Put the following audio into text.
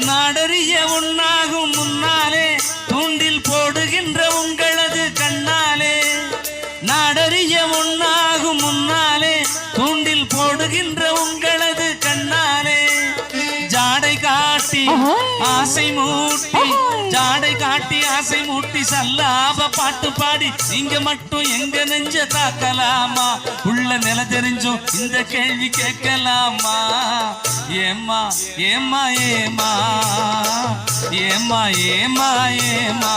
நாடறிய உண்ணாகும் முன்னாலே தூண்டில் போடுகின்ற உங்களது கண்ணாலே நாடறிய உண்ணாகும் முன்னாலே தூண்டில் போடுகின்ற உங்களது கண்ணாலே ஜாடை காட்டி ஆசை மூட்டி ஜாடை காட்டி ஆசை மூட்டி சல்லாப பாட்டு பாடி நீங்க மட்டும் எங்க நெஞ்ச தாக்கலாமா உள்ள நில தெரிஞ்சும் இந்த கேள்வி கேட்கலாமா ஏமா ஏமா ஏமா ஏமா ஏமா ஏமா